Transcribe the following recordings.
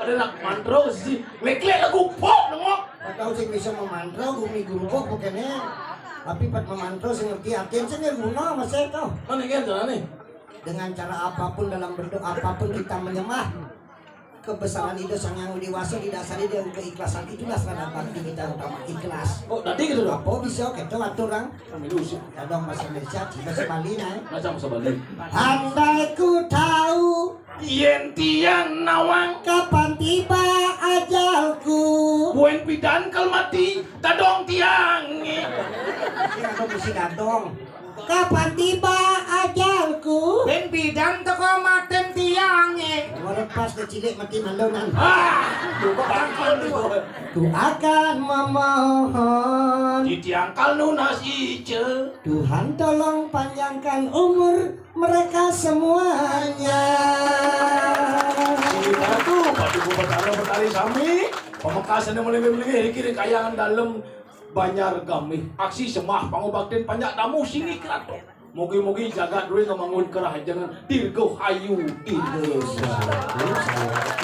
Ada nak mantro sih. Lekle lagu pop nengok. Tahu sih bisa memantro gumi-gumpo pokoknya. Tapi pas memantro sih ngerti artinya sih guna mas itu. Mana kan jalan nih? Dengan cara apapun dalam bentuk apapun kita menyembah kebesaran itu sang yang dewasa didasari dengan keikhlasan, itulah sarana bakti kita utama, ikhlas. Oh tadi gitu loh. Apa bisa kita orang Kami lusi. kadang bahasa Indonesia bahasa Bali nih. Macam sebalik. Andai ku tahu Yen tiang nawang. kapan tiba ajalku. Buen pidan kal mati. Tadong tiang. Ini ada mesti datang. Kapan tiba ajalku? Ben bidang teko maten tiange. Lepas kecilik mati mandonan. Lupa bangkal nih. Ku akan memohon Di tiang kal nunas ice. Tuhan tolong panjangkan umur mereka semuanya. Kita tuh padu bertali sami. Pemekasan yang melebih-lebih kiri kayangan dalam Banjar Gamih. Aksi semah pangobaktin panjak tamu sini keraton. Mogi-mogi jagat duit ngemangun kerajangan dirgo hayu Indonesia.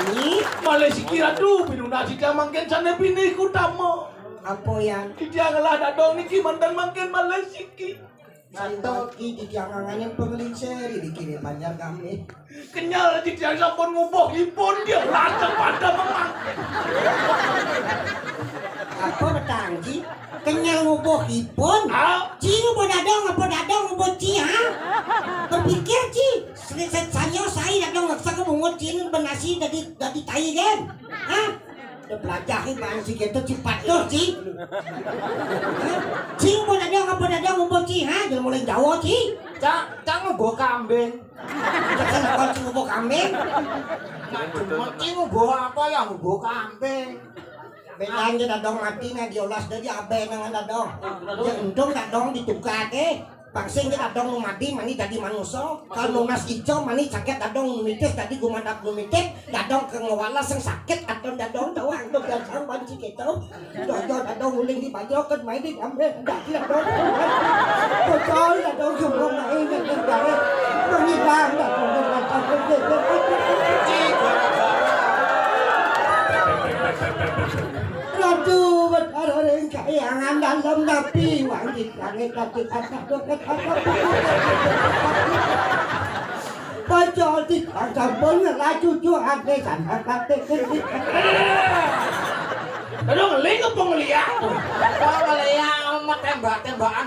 Ini Malaysia kira tuh pinuna jika mangken sana pini kutama. apa yang Dia ngelah dadong niki mantan mangken Malaysia ki. Santoki di jangangannya pengeling seri dikirim Banjar kami. Kenyal di dia sampun nguboh ipun dia latang pada memang. Apa betangji? Kenyal ngubuh ipun. Ci ngubuh dadong ngubuh ci ha? Berpikir ci. Sanyo saya dadong ngeksa ke bungut ci benasi dari tai kan? Ha? Udah belajar ke bang si gitu cepat tuh ci. Ci ngubuh dadong ngubuh ci ha? Jangan mulai Jawa ci. Cak ngubuh kambing. Jangan nakal ci ngubuh kambing. Mati ngubuh apa ya ngubuh kambing. Belang dia dadong mati na diolas dari abe nang dadong. Yang untung dadong ditukar ke. Pangsing dia dadong mati mani jadi manusia. Kalau nunas ijo mani sakit dadong numitis tadi gumandak numitis. Dadong ke ngewala sing sakit atau dadong doang tuh dadong banci gitu. Dojo dadong uling di baju kan main di ambe ndak dadong. Bocor dadong semua main di negara. Pengidang dadong Aduh, berada yang kayangan dalam tapi wajib langit tapi atas Pocol di kantor bener lah cucu ada sana kate Aduh ngeling apa ngeliat? Kalau ya amat tembak-tembakan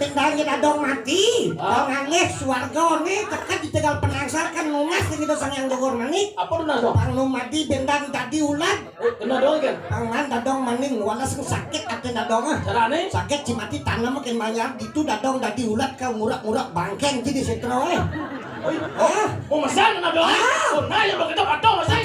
Tendang kita dong mati, nangis warga nih tekan di tegal penangsar kan nungas gitu sang yang dogor manik. Apa tuh naso? Pang mati bentang tadi ulat. Kena dong kan? Pangan dadong maning wala sing sakit ate dadong ah. Carane? Sakit cimati tanam makin banyak itu dadong dadi ulat ka ngurak-ngurak bangkeng jadi setro Oh masan kena dong? Oh nah ya kita patong masai.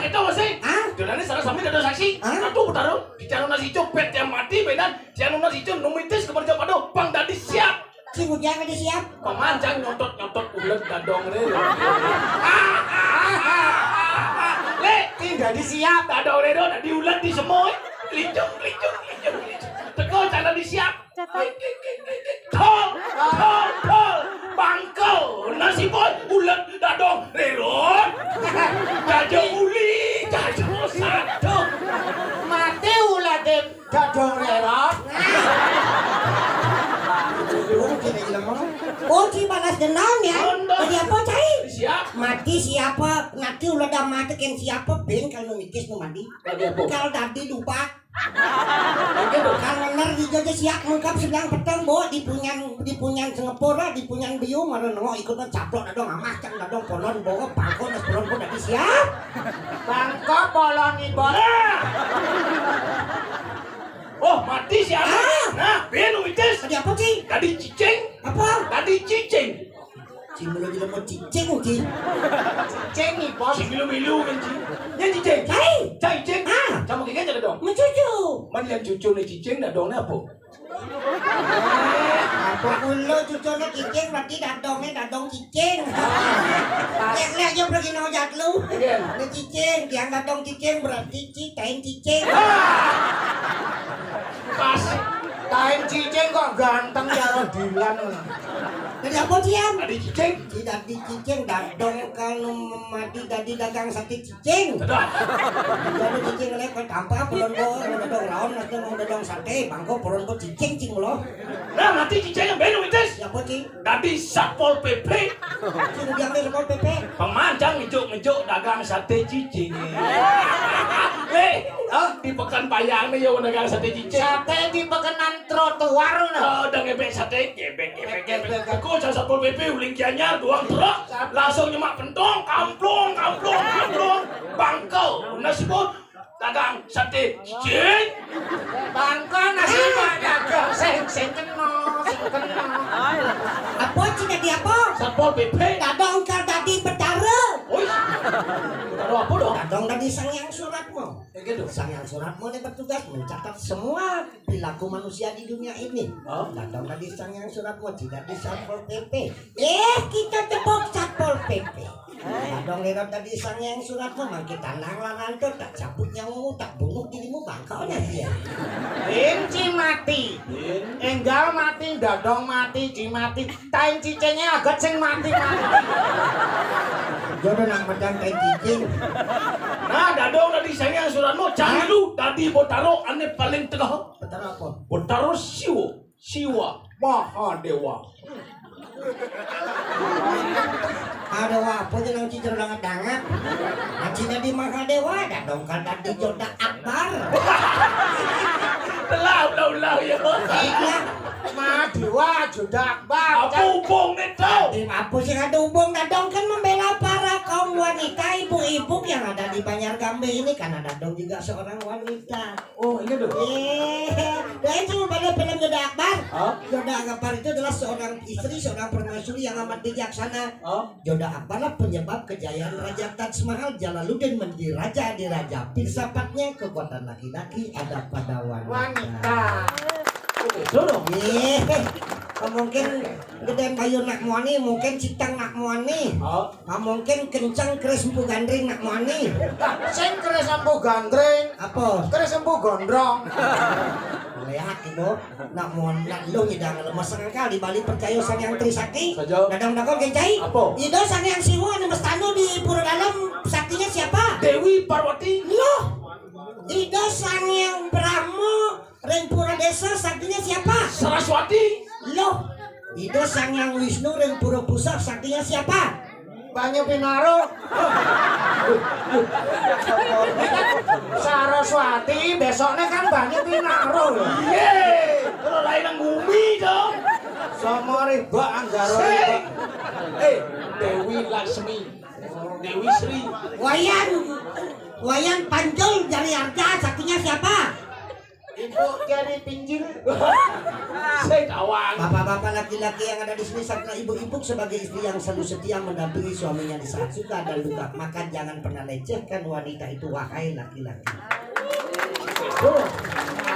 Kita masai. Ah? Jadi sana sami ada saksi. Aduh bertaruh di channel nasi copet yang mati bedan. Channel nasi copet numitis keberjam padu. Bang tadi siap. Si Bujang ada siap. Pemanjang nyontot ulet dadong ini. Le, tidak disiap. dadong redo tadi ulet di semoy. Licung. Teko channel di siap. Tol. Bangkel nasi boy ulet dadong redo. Jajo uli, jajo satu. Mati uladem dadong rerot. Oh, si balas dendam ya. Jadi apa cai? Siap. Mati siapa? Nanti ulah dah mati kan siapa? Ben kalau mikis nu mati. Kalau tadi lupa. Kalau bener di jojo siap mengkap sedang petang bawa di punyan Singapura di punyan biu mana nongol ikutan caplok dadong amah cang dadong polon bawa pangko nas polon pun tadi siap. Bangko polon ibon. Oh mati siapa? Nah, ben uites. Tadi apa sih? Tadi cicing. Apa? Tadi cicing. Cimelo di lemot cicing uji. Ceng ibon. Milu kan cing. Yang cicing. Cicing. Kamu kira jadi dong. Mencucu. Man yang cucu nih cicing dah dongnya apa? Apa ulo cucunya cicing berarti dadong cicing. Lihat aja pergi nojat lu. Ini cicing, yang dadong cicing berarti cicing. Pas. Kain cicing kok ganteng ya Dilan. Dari apa ciam? Tadi cicing. Tidak di cicing dadong kalau mati tadi dagang sate cicing. Dah. Jadi cicing lek tanpa belum go dadong raon nanti mau dadong sate bangko belum go cicing cing lo. Nah, nanti cicing yang beno ites. Ya apa cing? Tadi Satpol PP. Cing dia ni Satpol PP. Pemanjang ngejuk-ngejuk dagang sate cicing. Di Pekanbayan nih yang dagang sate cicing. Sate di pekenan trotoar no. Udah ngebek sate, gebek. Kok Satpol PP uling kianya doang truk, langsung nyemak pentong, kamplong, bangkau, nasi bot, dagang sate cicing. Bangko nasi dagang sing kena. Apa cing tadi apa? Satpol PP. Dadong kal tadi betara. Oi, taruh apa dong? Dadong tadi sangyang suratmu. Gitu. Sangyang suratmu ini bertugas mencatat semua perilaku manusia di dunia ini. Oh. Dadong tadi sangyang suratmu tidak di Satpol PP. Kita tepuk Satpol PP. Dadong lewat tadi sangyang suratmu mangki tanang larang tuh tak cabut nyawamu tak bunuh dirimu bangkaunya dia. Inci mati. Enggal mati, dadong mati, mati. Tain cicingnya agak sing mati. Jodoh nak medang kayak cicing. Nah, dadong tadi sayang suratmu, jangan lu tadi botaro ane paling tengah. Betara apa? Botaro siwa, Mahadewa. Ada apa aja nang cicing udah ngedangat. Acina di Mahadewa, dadong kan tadi Joda Akbar. Ulah ya. Iya. Madewa jodak bang. Apa hubung itu? Apa sih ada hubung dadong kan membela para kaum wanita ibu-ibu yang ada di Banjargambe ini karena dadong juga seorang wanita. Oh, ini dong. Dan cuma pada film Joda Akbar. Hah? Joda Akbar itu adalah seorang istri, seorang permaisuri yang amat bijaksana. Hah? Joda Akbar lah penyebab kejayaan Raja Taj Mahal. Jalaluddin menjadi raja di raja. Filsafatnya kekuatan laki-laki ada pada wanita. Dong. Mungkin geden bayu nak muani, mungkin citang nak muani. Mungkin kencang keris empu gandring nak muani. Sing keris empu gandring. Apa? Keris empu gondrong. Lihat ibu, nak muan nak lu nyidang lemes sekali Bali percaya sang yang Trisakti. Saja. Dadang dakon kencai. Apa? Itu sang yang Siwa anu mestano di pura dalam saktinya siapa? Dewi Parwati. Loh. Itu sang yang Brahmo Rengpura desa saktinya siapa? Saraswati. Loh, itu sang yang Wisnu Rengpura pusat saktinya siapa? Banyu Pinaro. Saraswati besoknya kan Banyu Pinaro. Yeay, kalau lain yang bumi dong. Sama riba anggaro Hey. riba. Dewi Laksmi. Dewi Sri. Wayan Panjul dari harga saktinya siapa? Ibu jadi pinjil. Saya kawan. Bapak-bapak laki-laki yang ada di sini serta ibu-ibu sebagai istri yang selalu setia mendampingi suaminya di saat suka dan duka, maka jangan pernah lecehkan wanita itu wahai laki-laki.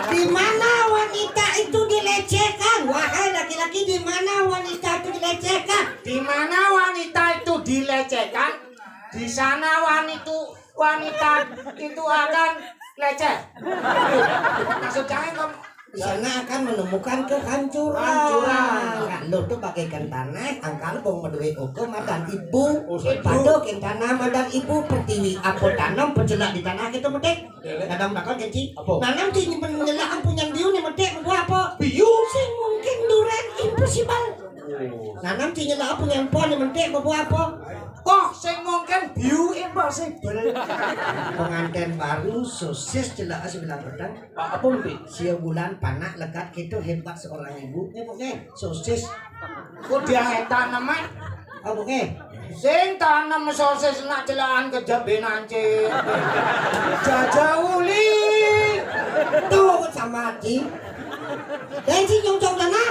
Di mana wanita itu dilecehkan? Wahai laki-laki, di mana wanita itu dilecehkan? Di mana wanita itu dilecehkan? Di sana wanita itu akan leceh. Maksudnya kamu Di sana akan menemukan kehancuran. Kehancuran. Lo tuh bagaikan tanah, angkal bong medue oke madan ibu. Padok yang tanah madan ibu pertiwi. Apa tanam penjelak di tanah kita medek. Kadang bakal kecil. Apa? Nanam di penjelak punya biu nih medek membuat apa? Biu. Sing mungkin duren impossible. Nanam di nyelak punya pohon nih medek membuat apa? kok sing mungkin view impossible. Pengantin baru sosis jelas sebelah pedang. Apa nanti? Sia bulan panak lekat gitu hebat seorang ibu. Oke, sosis. Kok dia tanam mah? Oke. Sing tanam sosis nak celaan kejabe nanti. Jajawuli. Tuh sama Haji. Dan si congcong tanah.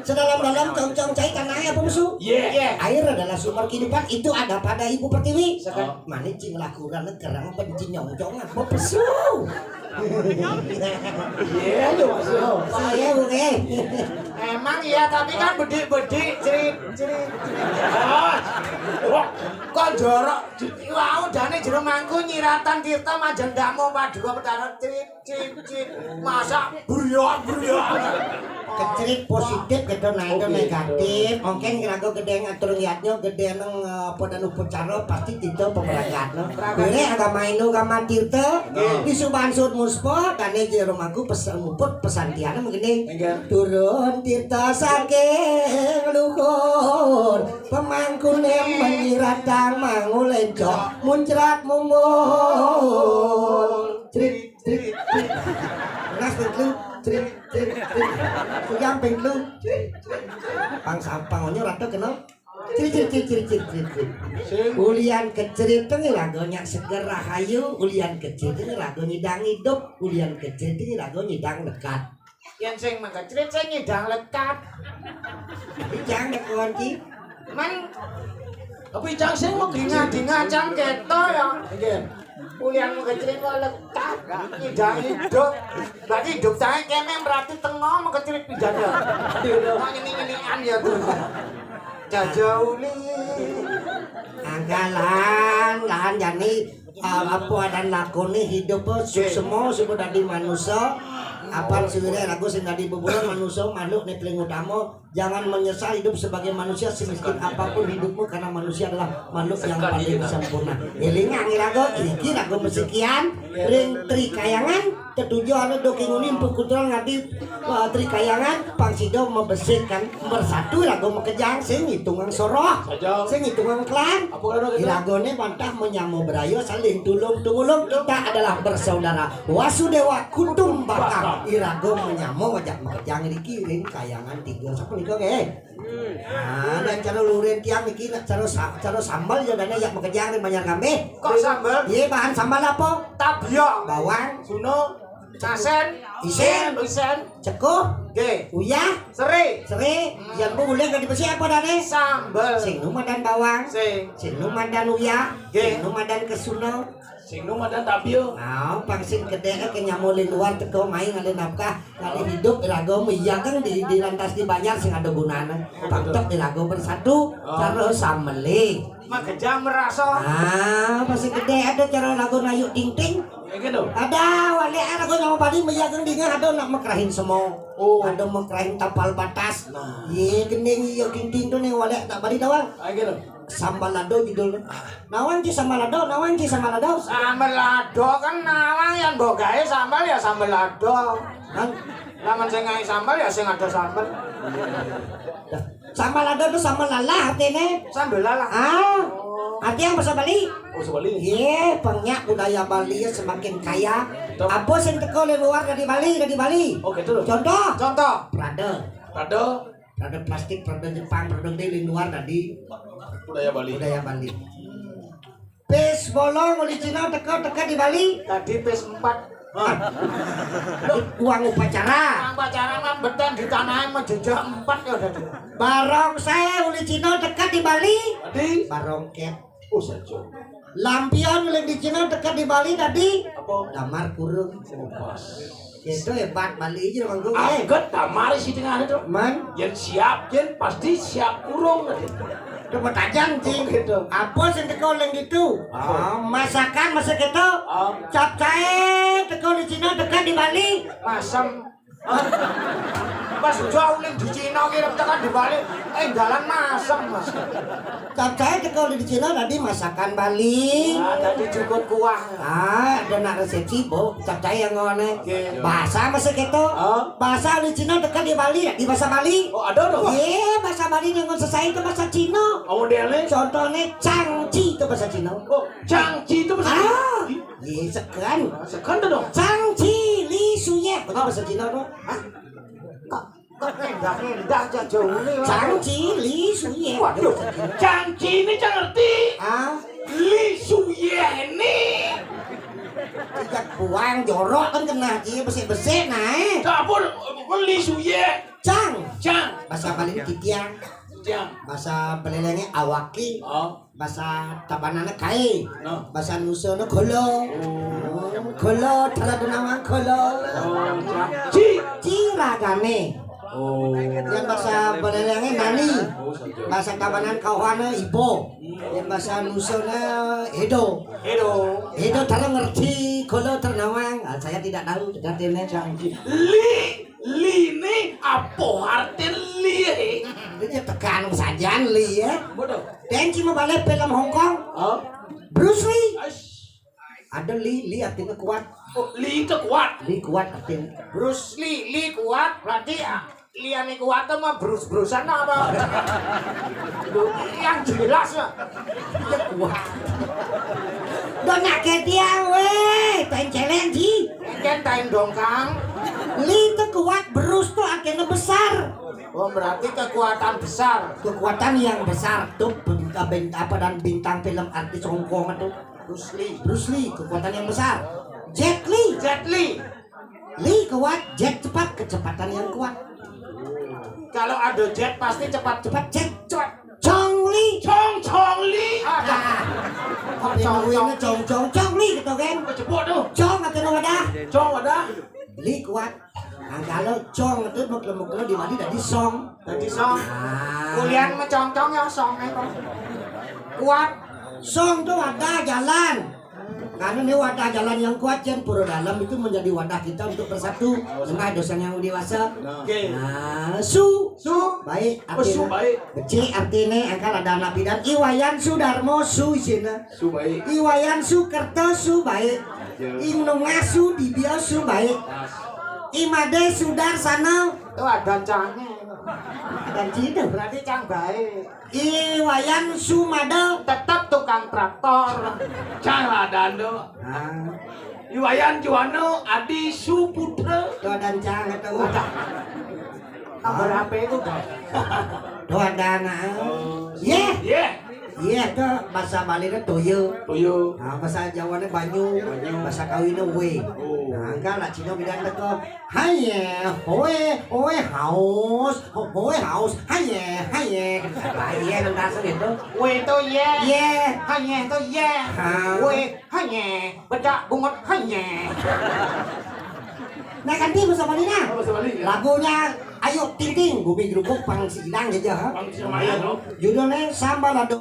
Sedalam-dalam congcong cai tanahnya apa musuh? Yeah. Air adalah sumber kehidupan, itu ada pada ibu pertiwi. Oh. Mana cing lakukan kerang benci nyongcong apa pesu? Iya lu masuk. Saya bukan. Emang iya tapi kan bedik-bedik cerit. Kok jorok. Wah udane jero mangku nyiratan tirta majendakmu padua petara cerit. Masa buriak. Kecerit positif positif gitu nah itu Oke, negatif mungkin kira gede ngatur liatnya gede nang apa dan upacara pasti itu pemeragatna kene agama Hindu agama Tirta di Suban Sud Muspa kane di rumahku pesan muput pesantiana begini turun Tirta saking luhur pemangkune menyiratang mangulenco muncrat mumbul trik trik trik nas lu trik trik trik kuyang lu pang sampangnya rada kenal ciri ulian kecil itu lagunya seger rahayu ulian kecil itu lagu nyidang hidup ulian kecil itu lagu nyidang lekat Yang sing mengkecrit sing nyidang lekat. jangan kunci Man Tapi jang sing mau dinga jam keto ya. Again. Kuliah mengkecrit kok lekat. Nyidang hidup. Berarti hidup saya kene berarti tengah mengkecrit pidana. Mau nyini-nyinian ya tuh. Jajauli. anggalan lahan jani apa dan lakoni hidup semua sudah di manusia apa sebenarnya lagu sing tadi bebulan manusia makhluk nih paling utama jangan menyesal hidup sebagai manusia semiskin apapun hidupmu karena manusia adalah makhluk yang paling sempurna elingan lagu iki lagu mesekian ring tri kayangan ketujuh anu doking unin pukuturan ngati tri kayangan pangsido membersihkan bersatu lagu mekejang sing hitungan soroh sing hitungan klan ilagone pantah menyamu berayo saling tulung kita adalah bersaudara wasudewa kutum bakal irago menyamu wajak mekejang dikirim kayangan tiga siapa nih kok dan cara lurin tiang niki cara sambal ya dana yak mekejang banyak kami Kok sambal? iya bahan sambal apa Tabio. bawang Suno. Asen. isen cekuh Ge. uyah Seri. seri yang boleh gak dibesi apa dane Sambal. sing numadan bawang Sing. sing numadan uyah Ge. sing numadan kesuno Sing nu madan tapio. nah pangsin gede ke nyamulin luar teko main ada nafkah kali hidup irago iya kan di lantas dibayar sing ada gunana pantok irago bersatu cara sameli Magejang merasa. masih gede ada cara lagu nayu ting ting Gitu. ada wali lagu nama badi meyagang dingan ada nak mekrahin semua ada mekrahin tapal batas iya gending iya ting ting tuh nih wali tak badi dawang Gitu. sambal lado judul nawan ci sambal lado Sambal lado kan nawang yang bogae sambal ya sambal lado. kan Laman sing ngai sambal ya sing ada sambal. sambal lado itu sambal lala artinya Sambal lala. arti yang bahasa Bali Oh sebalik. iya pengnya budaya Bali semakin kaya apa sing teko di luar dari Bali Oh gitu loh. contoh Contoh. Prada plastik Prada Jepang Prada di luar tadi Budaya Bali. budaya Bali pes bolong uli Cina teko di Bali Tadi pes 4. uang upacara Ang pacaran kan beten di tanah menjejak 4 ya tadi. barong saya uli Cina dekat di Bali Tadi. barong ket Oh sajo. lampion uli di Cina dekat di Bali tadi Apa? damar kurung Pas. itu hebat Bali aja bang gue Angkat tamar si tengah itu. man Yen siap, yen pasti siap kurung. coba tajam cing Gitu. apa sih teko leng gitu masakan masak itu capcay teko di Cina dekat di Bali Masem. Pas jauh ning di Cina kira tekan di Bali, dalan masem Mas. capcay teko di Cina tadi masakan Bali Tadi cukup kuah. ada nak resepsi bu capcay yang ngone Oke. bahasa masak itu bahasa di Cina dekat di Bali di bahasa Bali Oh ada dong. iya bahasa Bali yang selesai itu bahasa Cina Oh modelnya. contohnya cangci itu bahasa Cina Oh cangci itu bahasa. iya sekan Sekan tuh dong. cangci li suye itu bahasa Cina tuh Kok endah aja jauh nih. cangci li suye Waduh, cangci ini jangan ngerti. Li Suye ini. tidak buang jorok kan kena dia bersih naik Dapur Li Suye. cang Cang. bahasa Bali ini titiang Cang. bahasa Belelengnya awaki bahasa tabanana kai No. bahasa Nusana kolo kolo cara dunawang kolo ciragane yang bahasa Belelengnya nani bahasa tabanan kawana ibo yang bahasa Nusana edo cara ngerti kolo ternawang saya tidak tahu artinya Li ini apa arti li? Li. Dia tekan saja Lee ya. Bodoh. Dan cuma balik film Hong Kong. Oh. Bruce Lee. Aish. Ada Lee artinya kuat. Oh, Li itu kuat. Lee kuat artinya. Bruce Lee kuat berarti liane kuat mah Bruce-Brucean apa? Yang jelas ya. Dia kuat. Donak ke dia weh, pencelan ji. Kan tain dongkang. Lee itu kuat, Bruce tuh akhirnya besar. Oh berarti kekuatan besar. Kekuatan yang besar tuh bintang film artis Hong Kong itu Bruce Lee kekuatan yang besar. Jet Li Lee kuat, Jet cepat, kecepatan yang kuat. Kalau ada jet pasti cepat. Jet Chong Li Chong Li. Penguinnya Chong Li gitu kan. Cepot tuh. Chong atau wadah Chong ada. Lee kuat. Nah kalau Chong itu mukul di mana dari Song. Jadi song. Kuliah mencong-cong ya song itu. Kuat. Song tuh wadah jalan. Karena ini wadah jalan yang kuat yang pura dalam itu menjadi wadah kita untuk bersatu dengan dosa yang dewasa. Oke. Nah, su baik Su baik. C artinya angkal ada nabi dan Iwayan Sudarmo su isina. Su baik. Iwayan Sukerto su baik. Inunga su Dibio su baik. Imade Sudarsana Itu ada cangnya. dan Cina. Berarti cang baik. Iwayan Sumade Tetap tukang traktor. Cara dando. nah, Iwayan Juwana Adi Suputra. doa dan cang atau Nomor HP itu kan. doa dana yeah Yeah. itu bahasa Bali itu toyo. Toyo. Nah, bahasa Jawanya banyu, bahasa Kawinnya we. Nah, enggak lah Cina bilang itu haye, hoe haus, haye. Haye nang dasar itu. Weh itu ye. Ye. Hanya itu ye. Weh hanya bedak bungut hanya. Nah ganti bahasa Bali nah. Bahasa Bali, ya? Lagunya Ayo Ting Ting, Bumi Gerubuk Pang Sidang aja. Bang Ciremaya, no? Judulnya Sambal Lado.